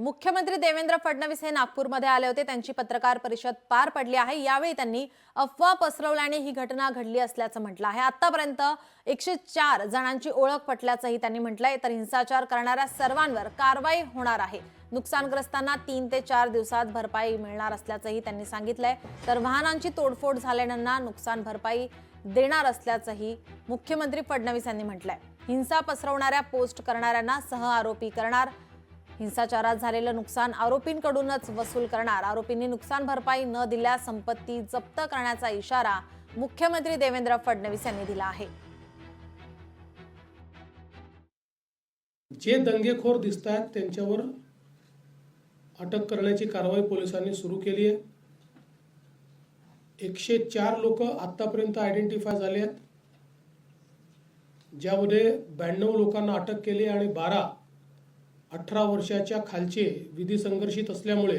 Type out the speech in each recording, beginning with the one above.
मुख्यमंत्री देवेंद्र फडणवीस हे नागपूरमध्ये आले होते। त्यांची पत्रकार परिषद पार पडली आहे। यावेळी त्यांनी अफवा पसरवल्याने ही घटना घडली असल्याचं म्हटलं आहे। आतापर्यंत 104 जणांची ओळख पटल्याचंही त्यांनी म्हटलंय। तर हिंसाचार करणाऱ्या सर्वांवर कारवाई होणार आहे। नुकसानग्रस्तांना 3 ते 4 दिवसात भरपाई मिळणार असल्याचंही त्यांनी सांगितलंय। तर वाहनांची तोडफोड झालेल्यांना नुकसान भरपाई देणार असल्याचंही मुख्यमंत्री फडणवीस यांनी म्हटलंय। हिंसा पसरवणाऱ्या पोस्ट करणाऱ्यांना सह आरोपी करणार। हिंसाचारात झालेलं नुकसान आरोपींकडूनच वसूल करणार। आरोपींनी नुकसान भरपाई न दिल्यास संपत्ती जप्त करण्याचा इशारा मुख्यमंत्री देवेंद्र फडणवीस यांनी दिला आहे। जे दंगेखोर दिसतात त्यांच्यावर अटक करण्याची कारवाई पोलिसांनी सुरू केली आहे। 104 लोक आतापर्यंत आयडेंटिफाय झाले आहेत, ज्यामध्ये 92 लोकांना अटक केली आणि 18 वर्षाच्या खालचे विधी संघर्षित असल्यामुळे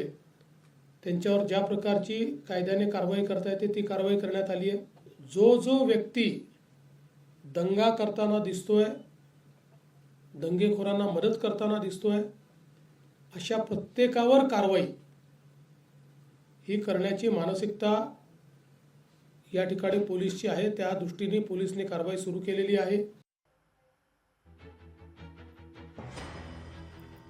त्यांच्यावर ज्या प्रकारची कायद्याने कारवाई करता येते ती कारवाई करण्यात आली आहे। जो व्यक्ती दंगा करताना दिसतोय, दंगेखोरांना मदत करताना दिसतोय, अशा प्रत्येकावर कारवाई ही करण्याची मानसिकता या ठिकाणी पोलीसची आहे। त्या दृष्टीने पोलिसने कारवाई सुरू केलेली आहे।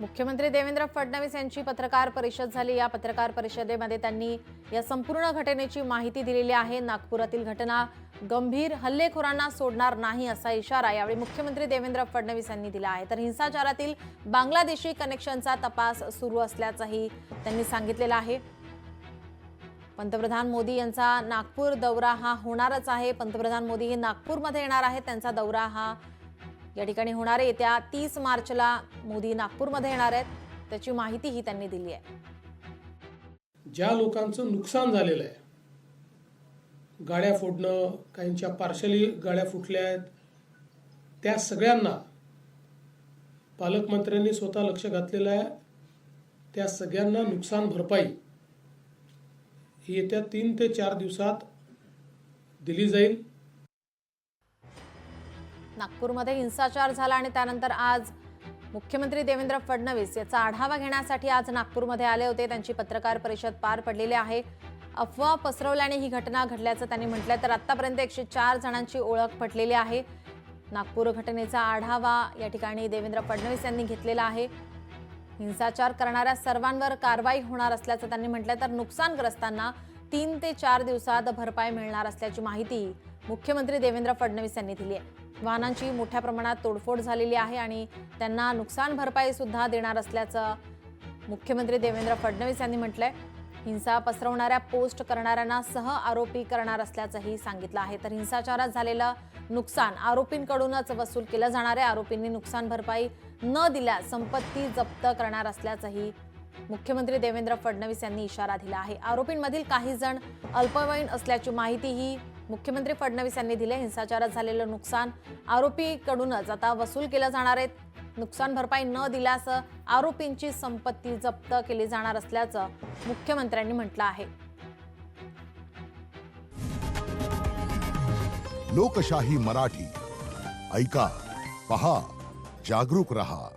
मुख्यमंत्री देवेंद्र फडणवीस यांची पत्रकार परिषद झाली। या पत्रकार परिषदेमध्ये त्यांनी या संपूर्ण घटनेची माहिती दिलेली आहे। नागपुरातील घटना गंभीर, हल्लेखोरांना सोडणार नाही असा इशारा यावेळी मुख्यमंत्री देवेंद्र फडणवीस यांनी दिला आहे। तर हिंसाचारातील बांगलादेशी कनेक्शनचा तपास सुरू असल्याचंही त्यांनी सांगितलेलं आहे। पंतप्रधान मोदी यांचा नागपूर दौरा हा होणारच आहे। पंतप्रधान मोदी हे नागपूरमध्ये येणार आहेत। त्यांचा दौरा हा या ठिकाणी होणार आहे। येत्या 30 मार्चला मोदी नागपूरमध्ये येणार आहेत, त्याची माहितीही त्यांनी दिली आहे। ज्या लोकांचं नुकसान झालेलं आहे, गाड्या फोडणं, काहींच्या पार्शली गाड्या फुटल्या आहेत, त्या सगळ्यांना पालकमंत्र्यांनी स्वतः लक्ष घातलेलं आहे। त्या सगळ्यांना नुकसान भरपाई ही येत्या 3 ते 4 दिवसात दिली जाईल। नागपूरमध्ये हिंसाचार झाला आणि त्यानंतर आज मुख्यमंत्री देवेंद्र फडणवीस याचा आढावा घेण्यासाठी आज नागपूरमध्ये आले होते। त्यांची पत्रकार परिषद पार पडलेली आहे। अफवा पसरवल्याने ही घटना घडल्याचं त्यांनी म्हटलंय। तर आतापर्यंत 104 जणांची ओळख पटलेली आहे। नागपूर घटनेचा आढावा या ठिकाणी देवेंद्र फडणवीस यांनी घेतलेला आहे। हिंसाचार करणाऱ्या सर्वांवर कारवाई होणार असल्याचं त्यांनी म्हटलंय। तर नुकसानग्रस्तांना 3 ते 4 दिवसात भरपाई मिळणार असल्याची माहिती मुख्यमंत्री देवेंद्र फडणवीस यांनी दिली आहे। वाहनांची मोठ्या प्रमाणात तोडफोड झालेली आहे आणि त्यांना नुकसान भरपाई सुद्धा देणार असल्याचं मुख्यमंत्री देवेंद्र फडणवीस यांनी म्हटलंय। हिंसा पसरवणाऱ्या पोस्ट करणाऱ्यांना सह आरोपी करणार असल्याचंही सांगितलं आहे। तर हिंसाचारात झालेलं नुकसान आरोपींकडूनच वसूल केलं जाणार आहे। आरोपींनी नुकसान भरपाई न दिल्यास संपत्ती जप्त करणार असल्याचंही मुख्यमंत्री देवेंद्र फडणवीस यांनी इशारा दिला आहे। आरोपींमधील काही जण अल्पवयीन असल्याची माहितीही मुख्यमंत्री फडणवीस यांनी दिली। हिंसाचारात झालेलं नुकसान आरोपीकडूनच आता वसूल केलं जाणार आहे। नुकसान भरपाई न दिल्यास आरोपींची संपत्ती जप्त केली जाणार असल्याचं मुख्यमंत्र्यांनी म्हटलं आहे। लोकशाही मराठी ऐका, पहा, जागरूक रहा।